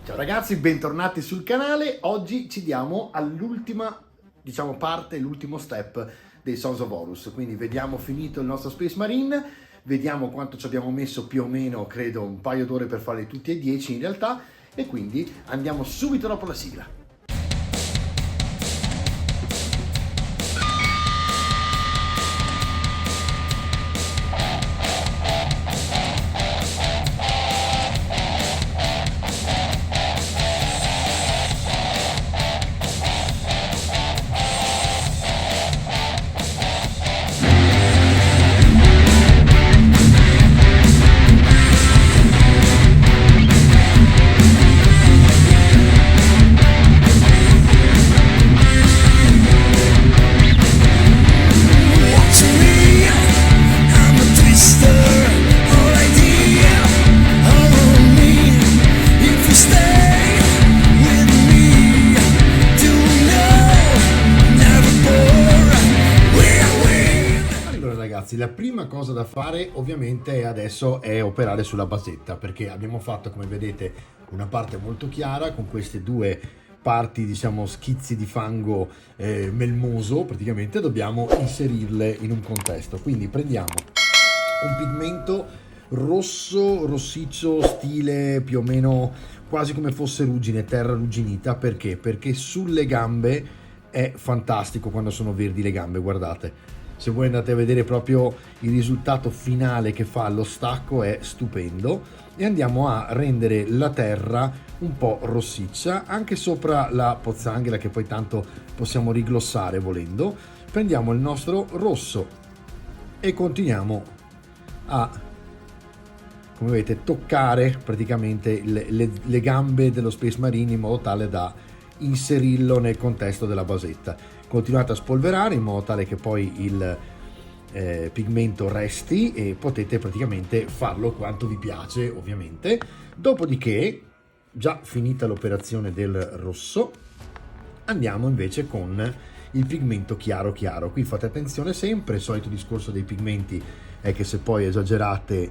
Ciao ragazzi, bentornati sul canale. Oggi ci diamo all'ultima, parte, l'ultimo step dei Sons of Horus. Quindi vediamo finito il nostro Space Marine, vediamo quanto ci abbiamo messo più o meno, credo un paio d'ore per farli tutti e 10 in realtà, e quindi andiamo subito dopo la sigla. La prima cosa da fare ovviamente adesso è operare sulla basetta, perché abbiamo fatto, come vedete, una parte molto chiara con queste due parti, diciamo schizzi di fango melmoso. Praticamente dobbiamo inserirle in un contesto, quindi prendiamo un pigmento rosso, rossiccio, stile più o meno quasi come fosse ruggine, terra rugginita. Perché? Perché sulle gambe è fantastico quando sono verdi le gambe, guardate. Se voi andate a vedere proprio il risultato finale che fa lo stacco è stupendo. E andiamo a rendere la terra un po' rossiccia anche sopra la pozzanghera, che poi tanto possiamo riglossare volendo. Prendiamo il nostro rosso e continuiamo a, come vedete, toccare praticamente le gambe dello Space Marine in modo tale da inserirlo nel contesto della basetta. Continuate a spolverare in modo tale che poi il pigmento resti, e potete praticamente farlo quanto vi piace, ovviamente. Dopodiché, già finita l'operazione del rosso, andiamo invece con il pigmento chiaro chiaro. Qui fate attenzione sempre, il solito discorso dei pigmenti è che se poi esagerate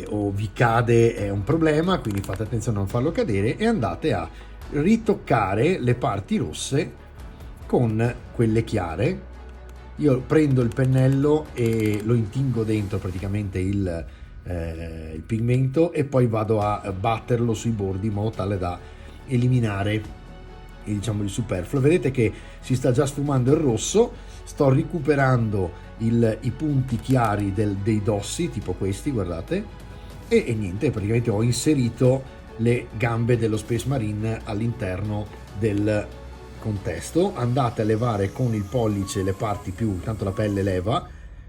o vi cade è un problema, quindi fate attenzione a non farlo cadere e andate a ritoccare le parti rosse con quelle chiare. Io prendo il pennello e lo intingo dentro praticamente il pigmento, e poi vado a batterlo sui bordi in modo tale da eliminare il superfluo. Vedete che si sta già sfumando il rosso, sto recuperando i punti chiari dei dossi, tipo questi, guardate, e niente, praticamente ho inserito le gambe dello Space Marine all'interno del contesto. Andate a levare con il pollice le parti più, tanto la pelle leva,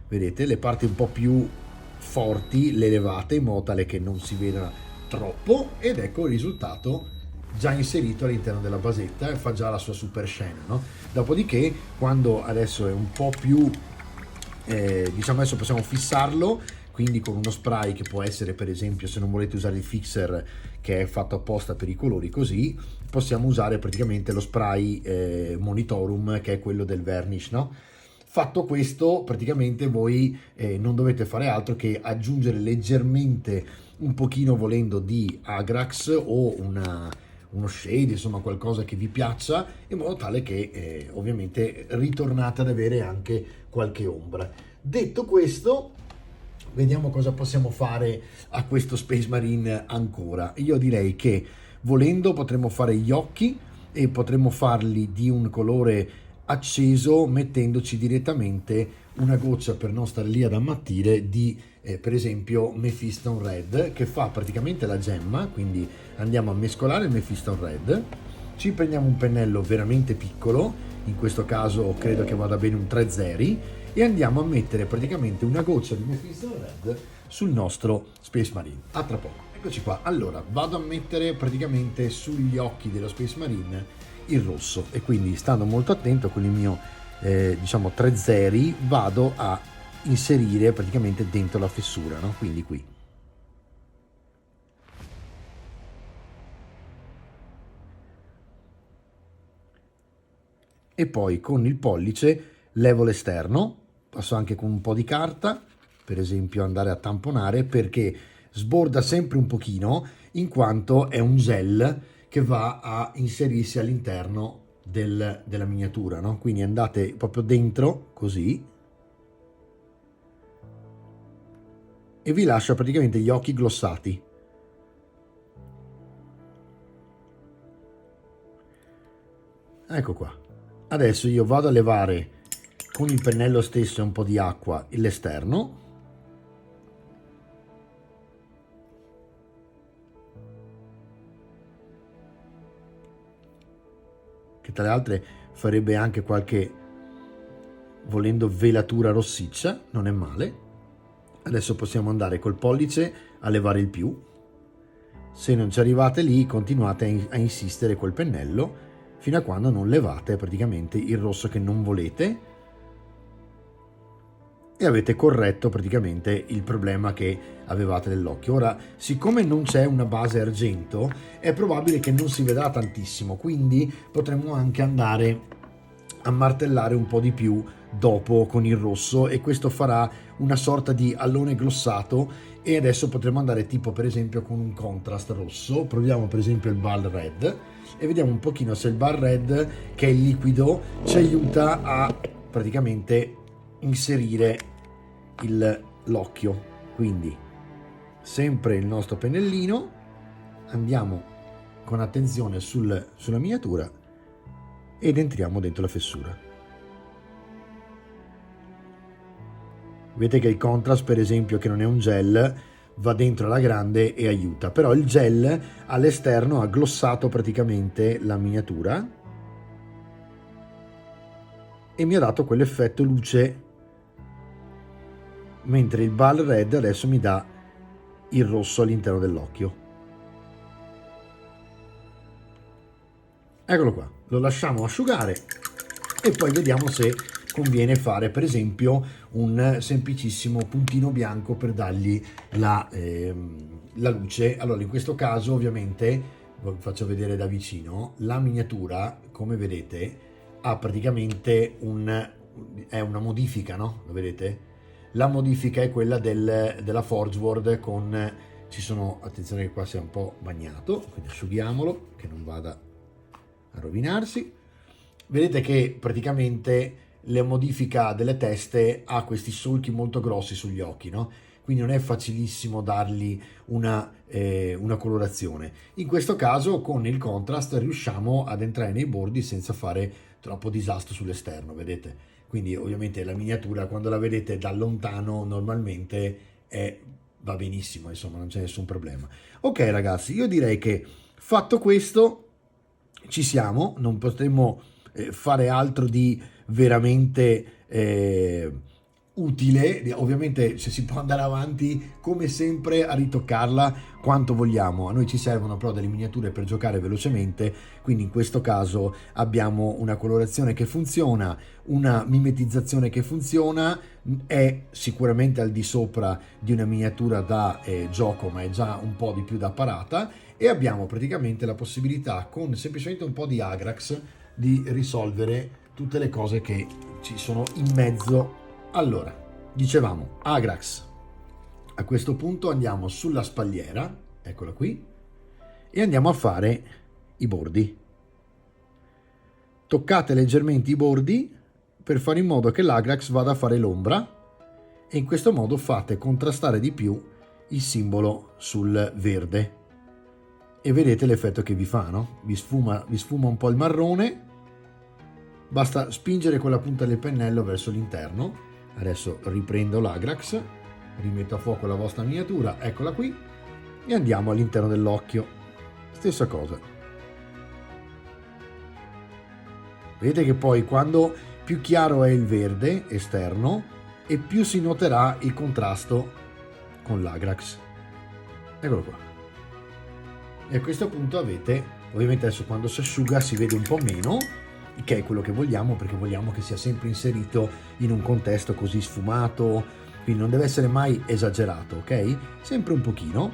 vedete, le parti un po' più forti le levate in modo tale che non si veda troppo, ed ecco il risultato già inserito all'interno della basetta, e fa già la sua super scena, no? Dopodiché, quando adesso è un po' più adesso possiamo fissarlo, quindi con uno spray che può essere, per esempio, se non volete usare il fixer che è fatto apposta per i colori così, possiamo usare praticamente lo spray Monitorum, che è quello del varnish, no? Fatto questo, praticamente voi non dovete fare altro che aggiungere leggermente, un pochino volendo, di Agrax o uno shade, insomma qualcosa che vi piaccia, in modo tale che ovviamente ritornate ad avere anche qualche ombra. Detto questo, vediamo cosa possiamo fare a questo Space Marine ancora. Io direi che volendo potremmo fare gli occhi, e potremmo farli di un colore acceso mettendoci direttamente una goccia, per non stare lì ad ammattire, di per esempio Mephiston Red, che fa praticamente la gemma. Quindi andiamo a mescolare il Mephiston Red, ci prendiamo un pennello veramente piccolo, in questo caso credo che vada bene un 3 zeri, e andiamo a mettere praticamente una goccia di Mephiston Red sul nostro Space Marine. A tra poco. Eccoci qua. Allora, vado a mettere praticamente sugli occhi dello Space Marine il rosso, e quindi, stando molto attento con il mio 3 zeri, vado a inserire praticamente dentro la fessura, no? Quindi qui. E poi con il pollice levo l'esterno, passo anche con un po' di carta, per esempio andare a tamponare, perché sborda sempre un pochino, in quanto è un gel che va a inserirsi all'interno della miniatura, no? Quindi andate proprio dentro così e vi lascia praticamente gli occhi glossati. Ecco qua. Adesso io vado a levare con il pennello stesso e un po' di acqua l'esterno. Che tra le altre farebbe anche qualche, volendo, velatura rossiccia, non è male. Adesso possiamo andare col pollice a levare il più. Se non ci arrivate lì, continuate a insistere col pennello fino a quando non levate praticamente il rosso che non volete e avete corretto praticamente il problema che avevate nell'occhio. Ora, siccome non c'è una base argento, è probabile che non si vedrà tantissimo, quindi potremmo anche andare a martellare un po' di più dopo con il rosso e questo farà una sorta di allone glossato. E adesso potremmo andare tipo per esempio con un contrast rosso. Proviamo per esempio il Bal Red e vediamo un pochino se il Bal Red, che è il liquido, ci aiuta a praticamente inserire l'occhio. Quindi sempre il nostro pennellino, andiamo con attenzione sulla miniatura ed entriamo dentro la fessura. Vedete che il contrast, per esempio, che non è un gel, va dentro alla grande e aiuta, però il gel all'esterno ha glossato praticamente la miniatura e mi ha dato quell'effetto luce, mentre il Bal Red adesso mi dà il rosso all'interno dell'occhio. Eccolo qua, lo lasciamo asciugare e poi vediamo se conviene fare per esempio un semplicissimo puntino bianco per dargli la luce. Allora in questo caso ovviamente, vi faccio vedere da vicino, la miniatura come vedete ha praticamente è una modifica, no? Lo vedete? La modifica è quella della Forge World con, ci sono, attenzione che qua sia un po' bagnato, quindi asciughiamolo che non vada a rovinarsi. Vedete che praticamente la modifica delle teste ha questi solchi molto grossi sugli occhi, no? Quindi non è facilissimo dargli una colorazione. In questo caso con il contrast riusciamo ad entrare nei bordi senza fare troppo disastro sull'esterno, vedete? Quindi ovviamente la miniatura quando la vedete da lontano normalmente va benissimo, insomma non c'è nessun problema. Ok ragazzi, io direi che fatto questo ci siamo, non potremmo fare altro di veramente utile. Ovviamente se si può andare avanti come sempre a ritoccarla quanto vogliamo, a noi ci servono però delle miniature per giocare velocemente, quindi in questo caso abbiamo una colorazione che funziona, una mimetizzazione che funziona, è sicuramente al di sopra di una miniatura da gioco, ma è già un po' di più da parata, e abbiamo praticamente la possibilità con semplicemente un po' di Agrax di risolvere tutte le cose che ci sono in mezzo. Allora, dicevamo Agrax. A questo punto andiamo sulla spalliera, eccola qui, e andiamo a fare i bordi. Toccate leggermente i bordi per fare in modo che l'Agrax vada a fare l'ombra e in questo modo fate contrastare di più il simbolo sul verde. E vedete l'effetto che vi fa, no? Vi sfuma un po' il marrone, basta spingere con la punta del pennello verso l'interno. Adesso riprendo l'Agrax, rimetto a fuoco la vostra miniatura, eccola qui, e andiamo all'interno dell'occhio. Stessa cosa. Vedete che poi quando più chiaro è il verde esterno e più si noterà il contrasto con l'Agrax. Eccolo qua. E a questo punto avete, ovviamente adesso quando si asciuga si vede un po' meno, che è quello che vogliamo, perché vogliamo che sia sempre inserito in un contesto così sfumato, quindi non deve essere mai esagerato, ok? Sempre un pochino.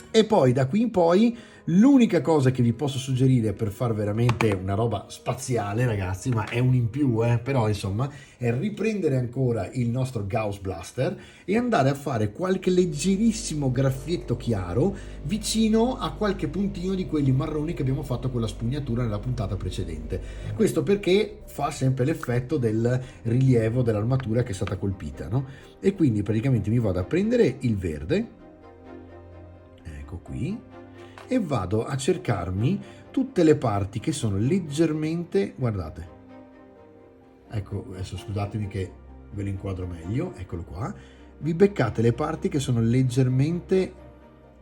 E poi da qui in poi L'unica cosa che vi posso suggerire per fare veramente una roba spaziale, ragazzi, ma è un in più, però insomma, è riprendere ancora il nostro Gauss Blaster e andare a fare qualche leggerissimo graffietto chiaro vicino a qualche puntino di quelli marroni che abbiamo fatto con la spugnatura nella puntata precedente. Questo perché fa sempre l'effetto del rilievo dell'armatura che è stata colpita, no? E quindi praticamente mi vado a prendere il verde, ecco qui, e vado a cercarmi tutte le parti che sono leggermente, guardate, ecco, adesso scusatemi che ve lo inquadro meglio, eccolo qua, vi beccate le parti che sono leggermente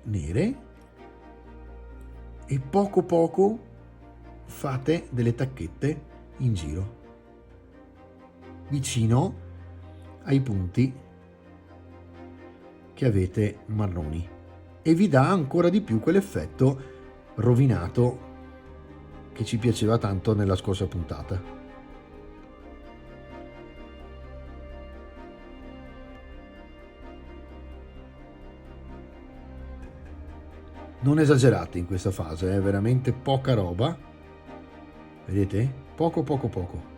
nere e poco poco fate delle tacchette in giro vicino ai punti che avete marroni e vi dà ancora di più quell'effetto rovinato che ci piaceva tanto nella scorsa puntata. Non esagerate in questa fase, è veramente poca roba, vedete? Poco poco poco.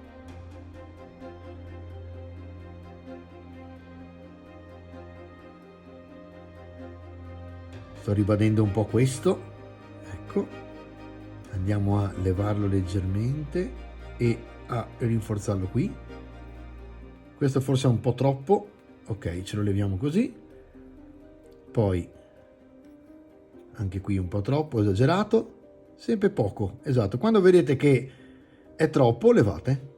Sto ribadendo un po' questo, ecco, andiamo a levarlo leggermente e a rinforzarlo qui. Questo forse è un po' troppo, ok, ce lo leviamo così, poi anche qui un po' troppo, esagerato, sempre poco, esatto, quando vedete che è troppo levate.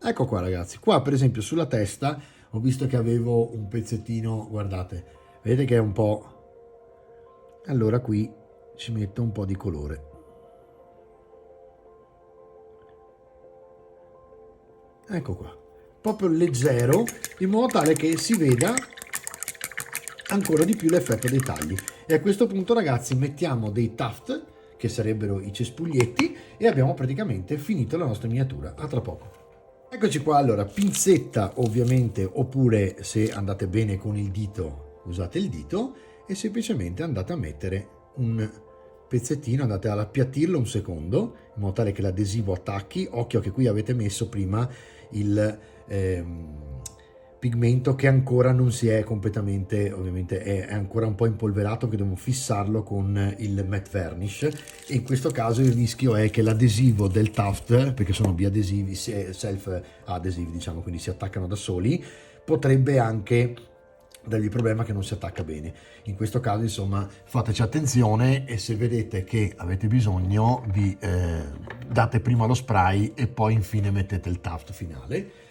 Ecco qua ragazzi, qua per esempio sulla testa ho visto che avevo un pezzettino, guardate, vedete che è un po', allora qui ci metto un po' di colore. Ecco qua, proprio leggero, in modo tale che si veda ancora di più l'effetto dei tagli. E a questo punto ragazzi mettiamo dei tuft, che sarebbero i cespuglietti, e abbiamo praticamente finito la nostra miniatura. A tra poco. Eccoci qua, allora, pinzetta ovviamente, oppure se andate bene con il dito, usate il dito e semplicemente andate a mettere un pezzettino, andate ad appiattirlo un secondo, in modo tale che l'adesivo attacchi. Occhio che qui avete messo prima il pigmento che ancora non si è completamente, ovviamente è ancora un po' impolverato, che devo fissarlo con il matte varnish, e in questo caso il rischio è che l'adesivo del tuft, perché sono biadesivi, self adhesive diciamo, quindi si attaccano da soli, potrebbe anche dargli problema che non si attacca bene. In questo caso insomma fateci attenzione, e se vedete che avete bisogno vi date prima lo spray e poi infine mettete il tuft finale.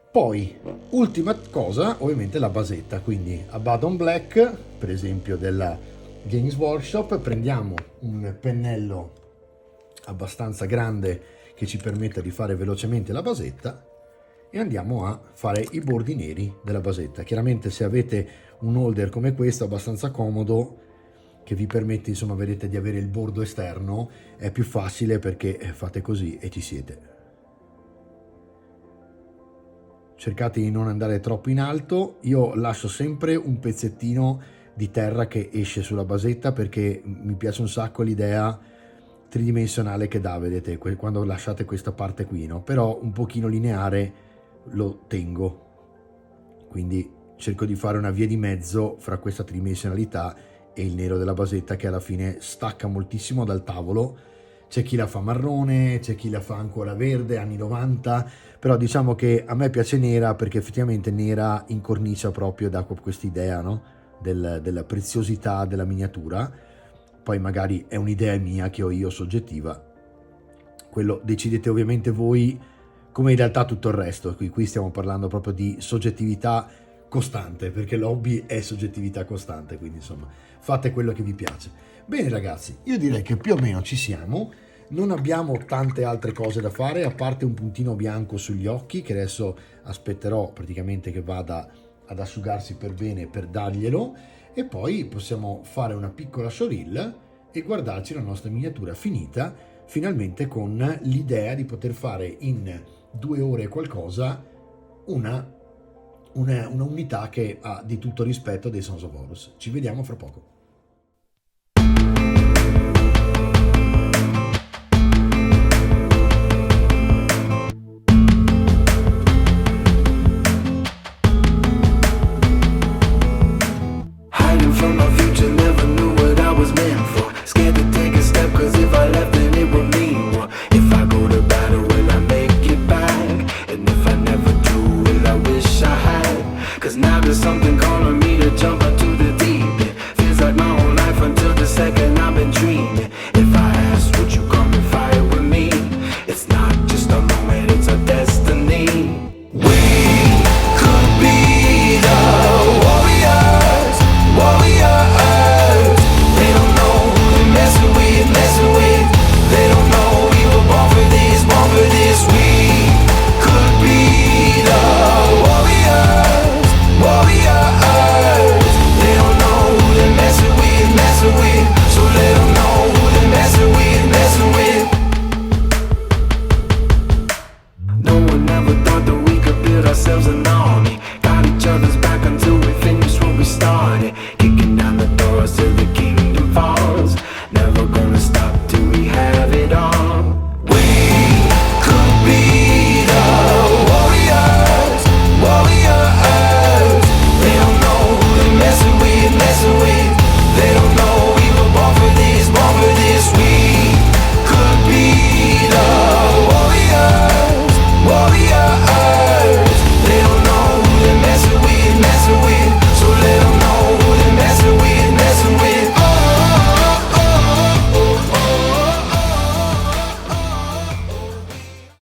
Poi, ultima cosa, ovviamente la basetta, quindi Abaddon Black, per esempio della Games Workshop, prendiamo un pennello abbastanza grande che ci permetta di fare velocemente la basetta e andiamo a fare i bordi neri della basetta. Chiaramente se avete un holder come questo abbastanza comodo, che vi permette, insomma, vedete, di avere il bordo esterno, è più facile perché fate così e ci siete. Cercate di non andare troppo in alto, io lascio sempre un pezzettino di terra che esce sulla basetta perché mi piace un sacco l'idea tridimensionale che dà, vedete, quando lasciate questa parte qui, no? Però un pochino lineare lo tengo, quindi cerco di fare una via di mezzo fra questa tridimensionalità e il nero della basetta, che alla fine stacca moltissimo dal tavolo. C'è chi la fa marrone, c'è chi la fa ancora verde, anni 90, però diciamo che a me piace nera perché effettivamente nera incornicia proprio da quest'idea, no? Della preziosità della miniatura. Poi magari è un'idea mia che ho io soggettiva, quello decidete ovviamente voi, come in realtà tutto il resto. Qui stiamo parlando proprio di soggettività costante, perché l'hobby è soggettività costante, quindi insomma fate quello che vi piace. Bene ragazzi, io direi che più o meno ci siamo. Non abbiamo tante altre cose da fare, a parte un puntino bianco sugli occhi, che adesso aspetterò praticamente che vada ad asciugarsi per bene per darglielo, e poi possiamo fare una piccola showreel e guardarci la nostra miniatura finita, finalmente con l'idea di poter fare in 2 ore e qualcosa una unità che ha di tutto rispetto dei Sons of Horus. Ci vediamo fra poco. Hiding from my future, never knew what I was meant for. Scared to take a step, cause if I left then it would mean war. If I go to battle, will I make it back? And if I never do, will I wish I had? Cause now there's something calling me to jump into the deep end. Feels like my whole life until the second I've been dreaming. If I asked, would you come and fight with me? It's not just a moment, it's a destiny. We could be the warriors. They don't know who they're messing with. They don't know we were born for this, We could be the warriors. They don't know who they're messing with. So let them know who they're messing with. No one ever thought that we could build ourselves an army.